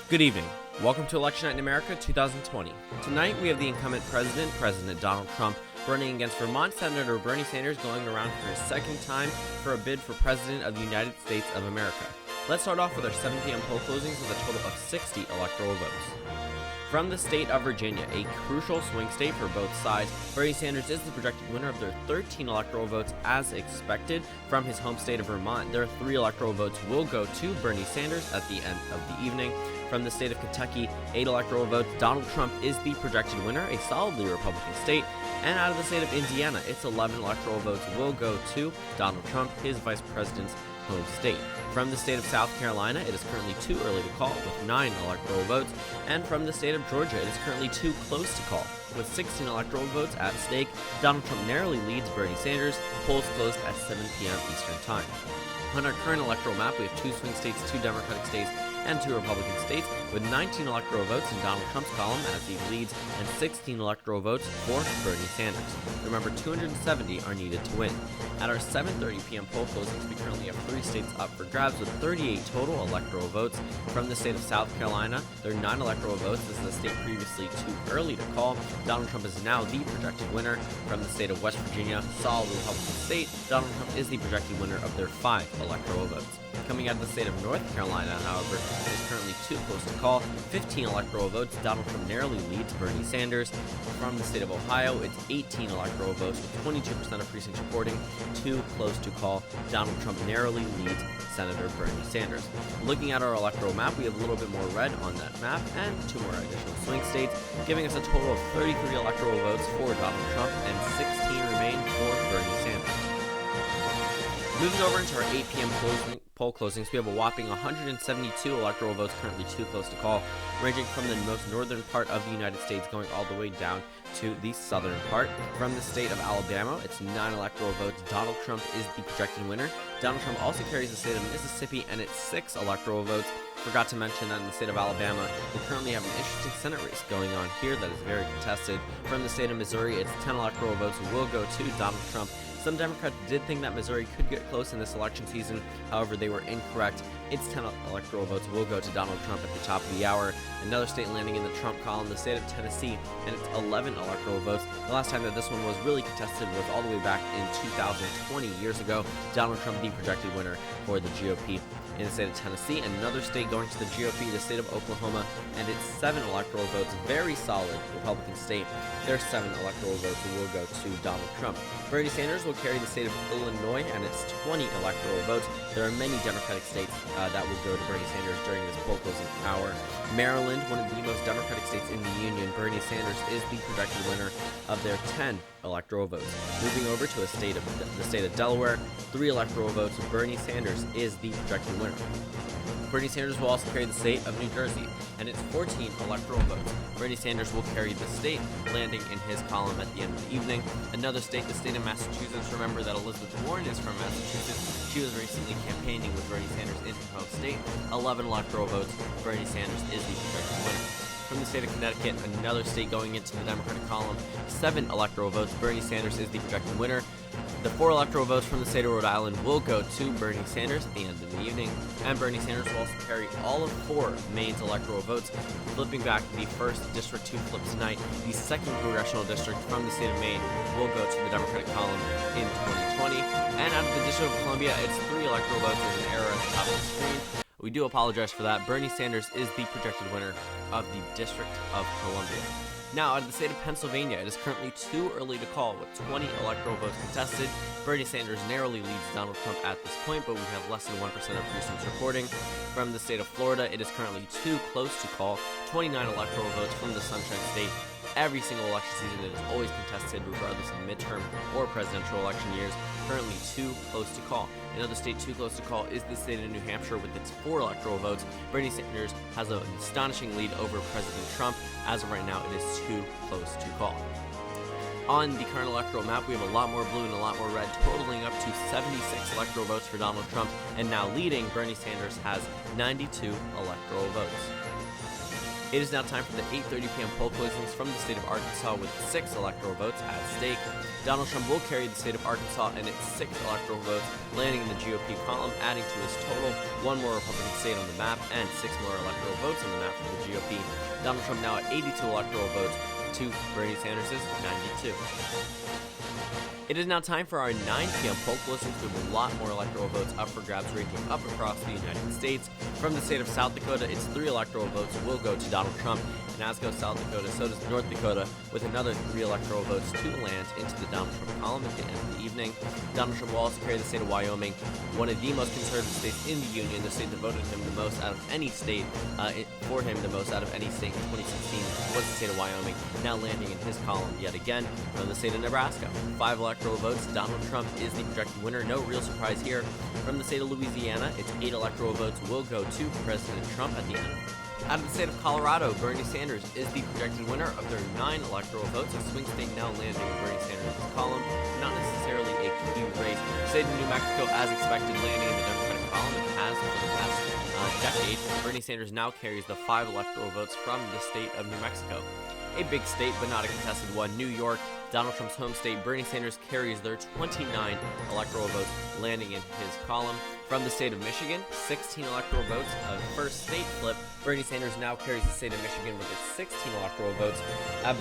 Good evening. Welcome to Election Night in America 2020. Tonight we have the incumbent President Donald Trump, running against Vermont Senator Bernie Sanders, going around for his second time for a bid for President of the United States of America. Let's start off with our 7 p.m. poll closings with a total of 60 electoral votes. From the state of Virginia, a crucial swing state for both sides, Bernie Sanders is the projected winner of their 13 electoral votes as expected. From his home state of Vermont, their 3 electoral votes will go to Bernie Sanders at the end of the evening. From the state of Kentucky, 8 electoral votes, Donald Trump is the projected winner, a solidly Republican state. And out of the state of Indiana, its 11 electoral votes will go to Donald Trump, his vice president's home state. From the state of South Carolina, it is currently too early to call with 9 electoral votes. And from the state of Georgia, it is currently too close to call. With 16 electoral votes at stake, Donald Trump narrowly leads Bernie Sanders. Polls closed at 7 p.m. Eastern Time. On our current electoral map, we have 2 swing states, 2 Democratic states, and 2 Republican states, with 19 electoral votes in Donald Trump's column as he leads, and 16 electoral votes for Bernie Sanders. Remember, 270 are needed to win. At our 7:30 p.m. poll closings, we currently have 3 states up for grabs with 38 total electoral votes. From the state of South Carolina, there are 9 electoral votes. This is a state previously too early to call. Donald Trump is now the projected winner. From the state of West Virginia, solid Republican state, Donald Trump is the projected winner of their 5 electoral votes. Coming out of the state of North Carolina, however, it is currently too close to call. 15 electoral votes, Donald Trump narrowly leads Bernie Sanders. From the state of Ohio, it's 18 electoral votes with 22% of precincts reporting. Too close to call. Donald Trump narrowly leads Senator Bernie Sanders. Looking at our electoral map, we have a little bit more red on that map and 2 more additional swing states, giving us a total of 33 electoral votes for Donald Trump and 16 remain for Bernie Sanders. Moving over into our 8 p.m. poll closings, we have a whopping 172 electoral votes currently too close to call, ranging from the most northern part of the United States going all the way down to the southern part. From the state of Alabama, it's 9 electoral votes. Donald Trump is the projected winner. Donald Trump also carries the state of Mississippi, and it's 6 electoral votes. Forgot to mention that in the state of Alabama, we currently have an interesting Senate race going on here that is very contested. From the state of Missouri, it's 10 electoral votes will go to Donald Trump. Some Democrats did think that Missouri could get close in this election season. However, they were incorrect. Its 10 electoral votes will go to Donald Trump at the top of the hour. Another state landing in the Trump column, the state of Tennessee, and its 11 electoral votes. The last time that this one was really contested was all the way back in 2020, years ago. Donald Trump, the projected winner for the GOP. In the state of Tennessee, and another state going to the GOP, the state of Oklahoma, and its 7 electoral votes, very solid Republican state. Their 7 electoral votes will go to Donald Trump. Bernie Sanders will carry the state of Illinois and its 20 electoral votes. There are many Democratic states that will go to Bernie Sanders during this poll closing hour. Maryland, one of the most Democratic states in the union, Bernie Sanders is the projected winner of their 10 electoral votes. Moving over to the state of Delaware, 3 electoral votes. Bernie Sanders is the projected winner. Bernie Sanders will also carry the state of New Jersey, and its 14 electoral votes. Bernie Sanders will carry the state, landing in his column at the end of the evening. Another state, the state of Massachusetts. Remember that Elizabeth Warren is from Massachusetts. She was recently campaigning with Bernie Sanders in her home state. 11 electoral votes. Bernie Sanders is the projected winner. From the state of Connecticut, another state going into the Democratic column, 7 electoral votes. Bernie Sanders is the projected winner. The 4 electoral votes from the state of Rhode Island will go to Bernie Sanders at the end of the evening, and Bernie Sanders will also carry all of 4 Maine's electoral votes. Flipping back to the 1st district to flip tonight, the 2nd congressional district from the state of Maine will go to the Democratic column in 2020. And out of the District of Columbia, it's 3 electoral votes. There's an error at the top of the screen. We do apologize for that. Bernie Sanders is the projected winner of the District of Columbia. Now, out of the state of Pennsylvania, it is currently too early to call with 20 electoral votes contested. Bernie Sanders narrowly leads Donald Trump at this point, but we have less than 1% of precincts reporting. From the state of Florida, it is currently too close to call. 29 electoral votes from the Sunshine State. Every single election season, it is always contested, regardless of midterm or presidential election years. Currently too close to call. Another state too close to call is the state of New Hampshire with its 4 electoral votes. Bernie Sanders has an astonishing lead over President Trump. As of right now, it is too close to call. On the current electoral map, we have a lot more blue and a lot more red, totaling up to 76 electoral votes for Donald Trump, and now leading, Bernie Sanders has 92 electoral votes. It is now time for the 8:30 p.m. poll closings from the state of Arkansas with 6 electoral votes at stake. Donald Trump will carry the state of Arkansas and its 6 electoral votes, landing in the GOP column, adding to his total 1 more Republican state on the map and 6 more electoral votes on the map for the GOP. Donald Trump now at 82 electoral votes to Bernie Sanders' 92. It is now time for our 9 p.m. poll closings with a lot more electoral votes up for grabs ranging up across the United States. From the state of South Dakota, its 3 electoral votes will go to Donald Trump. And as goes South Dakota, so does North Dakota, with another 3 electoral votes to land into the Donald Trump column at the end of the evening. Donald Trump will also carry the state of Wyoming, one of the most conservative states in the union, the state that voted him the most out of any state, for him the most out of any state in 2016 was the state of Wyoming, now landing in his column yet again. From the state of Nebraska, 5 electoral votes, Donald Trump is the projected winner, no real surprise here. From the state of Louisiana, its 8 electoral votes will go to President Trump at the end. Out of the state of Colorado, Bernie Sanders is the projected winner of their 9 electoral votes, a swing state now landing in Bernie Sanders' column, not necessarily a key race. The state of New Mexico, as expected, landing in the Democratic column, and has for the past decade. Bernie Sanders now carries the 5 electoral votes from the state of New Mexico. A big state, but not a contested one, New York, Donald Trump's home state. Bernie Sanders carries their 29 electoral votes, landing in his column. From the state of Michigan, 16 electoral votes, a first state flip. Bernie Sanders now carries the state of Michigan with its 16 electoral votes.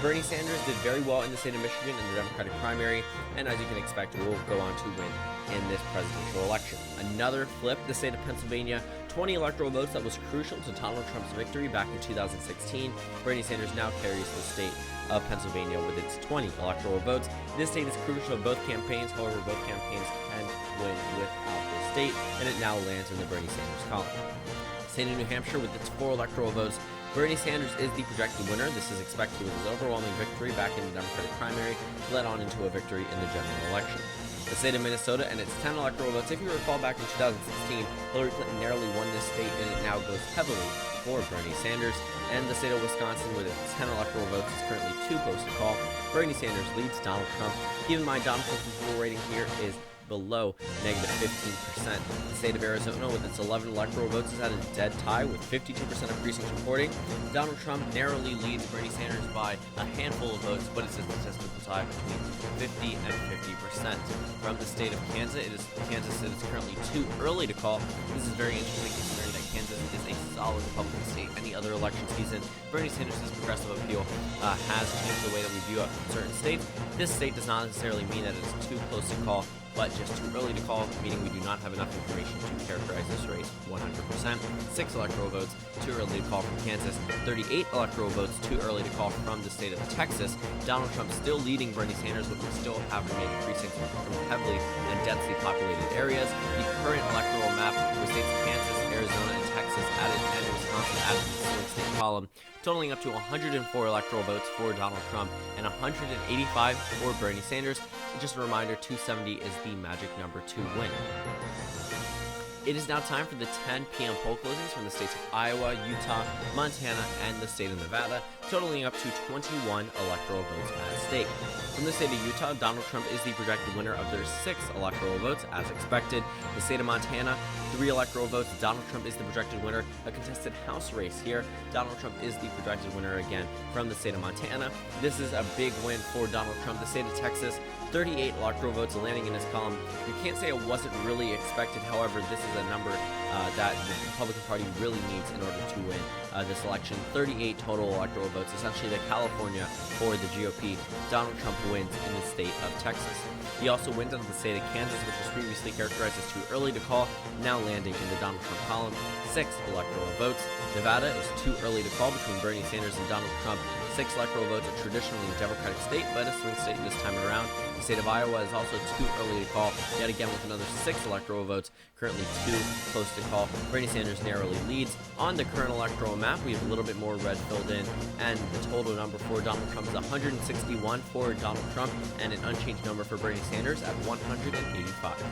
Bernie Sanders did very well in the state of Michigan in the Democratic primary, and as you can expect, will go on to win in this presidential election. Another flip, the state of Pennsylvania, 20 electoral votes that was crucial to Donald Trump's victory back in 2016. Bernie Sanders now carries the state of Pennsylvania with its 20 electoral votes. This state is crucial to both campaigns, however, both campaigns can win without the state, and it now lands in the Bernie Sanders column. State of New Hampshire with its 4 electoral votes, Bernie Sanders is the projected winner. This is expected with his overwhelming victory back in the Democratic primary, led on into a victory in the general election. The state of Minnesota and its 10 electoral votes, if you recall back in 2016, Hillary Clinton narrowly won this state, and it now goes heavily for Bernie Sanders. And the state of Wisconsin with its 10 electoral votes is currently too close to call. Bernie Sanders leads Donald Trump. Keep in mind, Donald Trump's approval rating here is below negative 15%. The state of Arizona with its 11 electoral votes is at a dead tie with 52% of precincts reporting. Donald Trump narrowly leads Bernie Sanders by a handful of votes, but it's a statistical tie between 50 and 50%. From the state of Kansas, it is currently too early to call. This is very interesting considering that Kansas is a solid Republican state. Any other election season, Bernie Sanders' progressive appeal has changed the way that we view certain states. This state does not necessarily mean that it's too close to call, but just too early to call, meaning we do not have enough information to characterize this race 100%. 6 electoral votes, too early to call from Kansas. 38 electoral votes, too early to call from the state of Texas. Donald Trump still leading Bernie Sanders, but we still have remaining precincts from heavily and densely populated areas. The current electoral map with states of Kansas, Arizona, and Texas added, and Wisconsin added to the swing state column, totaling up to 104 electoral votes for Donald Trump and 185 for Bernie Sanders. And just a reminder, 270 is the magic number to win. It is now time for the 10 p.m. poll closings from the states of Iowa, Utah, Montana, and the state of Nevada, totaling up to 21 electoral votes at stake. From the state of Utah, Donald Trump is the projected winner of their 6 electoral votes, as expected. The state of Montana, 3 electoral votes. Donald Trump is the projected winner. A contested House race here. Donald Trump is the projected winner again from the state of Montana. This is a big win for Donald Trump. The state of Texas, 38 electoral votes landing in his column. You can't say it wasn't really expected. However, this is a number that the Republican Party really needs in order to win this election. 38 total electoral votes, essentially the California for the GOP. Donald Trump wins in the state of Texas. He also wins out of the state of Kansas, which was previously characterized as too early to call, now landing in the Donald Trump column. 6 electoral votes. Nevada is too early to call between Bernie Sanders and Donald Trump. 6 electoral votes, a traditionally Democratic state, but a swing state this time around. The state of Iowa is also too early to call, yet again with another 6 electoral votes, currently too close to call. Bernie Sanders narrowly leads. On the current electoral map, we have a little bit more red filled in, and the total number for Donald Trump is 161 for Donald Trump, and an unchanged number for Bernie Sanders at 185.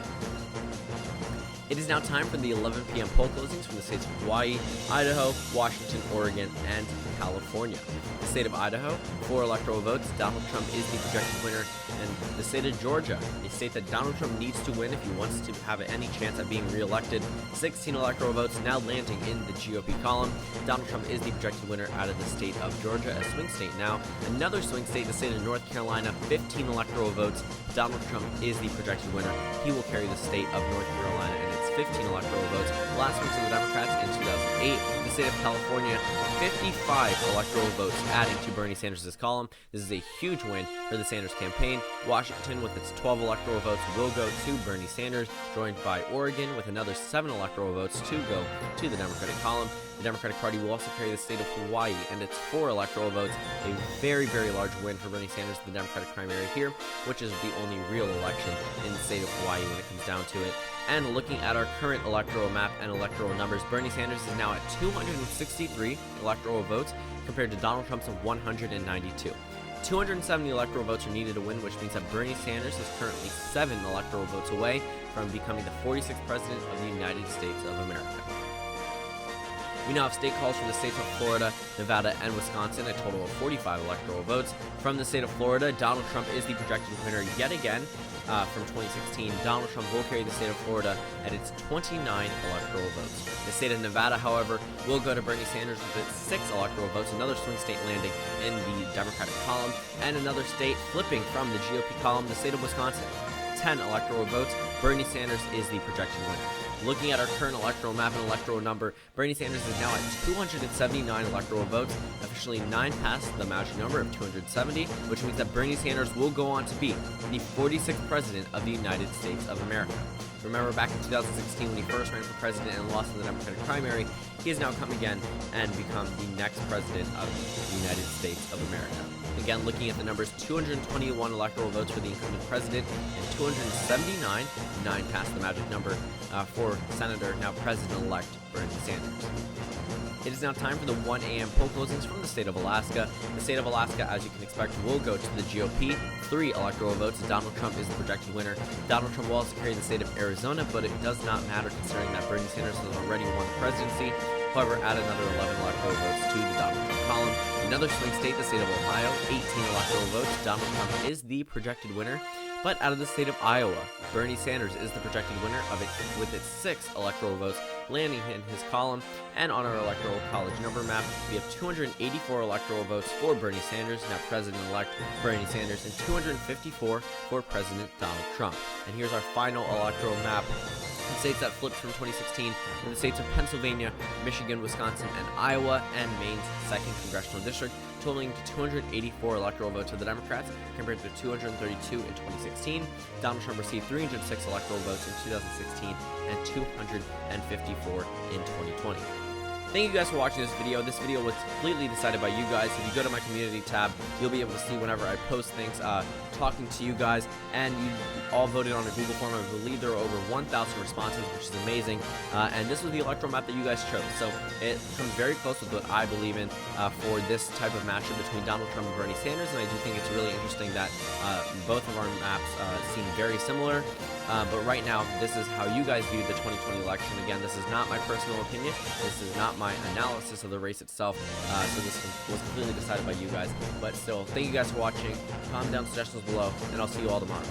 It is now time for the 11 p.m. poll closings from the states of Hawaii, Idaho, Washington, Oregon, and California. The state of Idaho, 4 electoral votes, Donald Trump is the projected winner, and the state of Georgia, a state that Donald Trump needs to win if he wants to have any chance at being reelected, 16 electoral votes now landing in the GOP column. Donald Trump is the projected winner out of the state of Georgia, a swing state now. Another swing state, the state of North Carolina, 15 electoral votes. Donald Trump is the projected winner. He will carry the state of North Carolina and its 15 electoral votes. Last one to the Democrats in 2008. The state of California, 55 electoral votes adding to Bernie Sanders' column. This is a huge win for the Sanders campaign. Washington, with its 12 electoral votes, will go to Bernie Sanders, joined by Oregon with another 7 electoral votes to go to the Democratic column. The Democratic Party will also carry the state of Hawaii and its 4 electoral votes, a very, very large win for Bernie Sanders in the Democratic primary here, which is the only real election in the state of Hawaii when it comes down to it. And looking at our current electoral map and electoral numbers, Bernie Sanders is now at 263 electoral votes compared to Donald Trump's 192. 270 electoral votes are needed to win, which means that Bernie Sanders is currently 7 electoral votes away from becoming the 46th president of the United States of America. We now have state calls from the states of Florida, Nevada, and Wisconsin, a total of 45 electoral votes. From the state of Florida, Donald Trump is the projected winner yet again. From 2016, Donald Trump will carry the state of Florida at its 29 electoral votes. The state of Nevada, however, will go to Bernie Sanders with its 6 electoral votes, another swing state landing in the Democratic column, and another state flipping from the GOP column, the state of Wisconsin. 10 electoral votes, Bernie Sanders is the projected winner. Looking at our current electoral map and electoral number, Bernie Sanders is now at 279 electoral votes, officially 9 past the magic number of 270, which means that Bernie Sanders will go on to be the 46th president of the United States of America. Remember back in 2016 when he first ran for president and lost in the Democratic primary, he has now come again and become the next president of the United States of America. Again, looking at the numbers, 221 electoral votes for the incumbent president and 279, 9 past the magic number, for Senator, now President-elect Bernie Sanders. It is now time for the 1 a.m. poll closings from the state of Alaska. The state of Alaska, as you can expect, will go to the GOP. 3 electoral votes. Donald Trump is the projected winner. Donald Trump will also carry the state of Arizona, but it does not matter considering that Bernie Sanders has already won the presidency. However, add another 11 electoral votes to the Donald Trump column. Another swing state, the state of Ohio, 18 electoral votes. Donald Trump is the projected winner. But out of the state of Iowa, Bernie Sanders is the projected winner of it with its 6 electoral votes landing in his column. And on our electoral college number map, we have 284 electoral votes for Bernie Sanders, now President-elect Bernie Sanders, and 254 for President Donald Trump. And here's our final electoral map. The states that flipped from 2016 were the states of Pennsylvania, Michigan, Wisconsin, and Iowa, and Maine's 2nd congressional district, totaling to 284 electoral votes for the Democrats compared to 232 in 2016. Donald Trump received 306 electoral votes in 2016 and 254 in 2020. Thank you guys for watching this video. This video was completely decided by you guys. If you go to my community tab, you'll be able to see whenever I post things, talking to you guys, and you all voted on a Google form. I believe there were over 1,000 responses, which is amazing. And this was the electoral map that you guys chose. So it comes very close with what I believe in for this type of matchup between Donald Trump and Bernie Sanders. And I do think it's really interesting that both of our maps seem very similar. But right now, this is how you guys view the 2020 election. Again, this is not my personal opinion. This is not my analysis of the race itself. So this was completely decided by you guys. But still, thank you guys for watching. Comment down suggestions below, and I'll see you all tomorrow.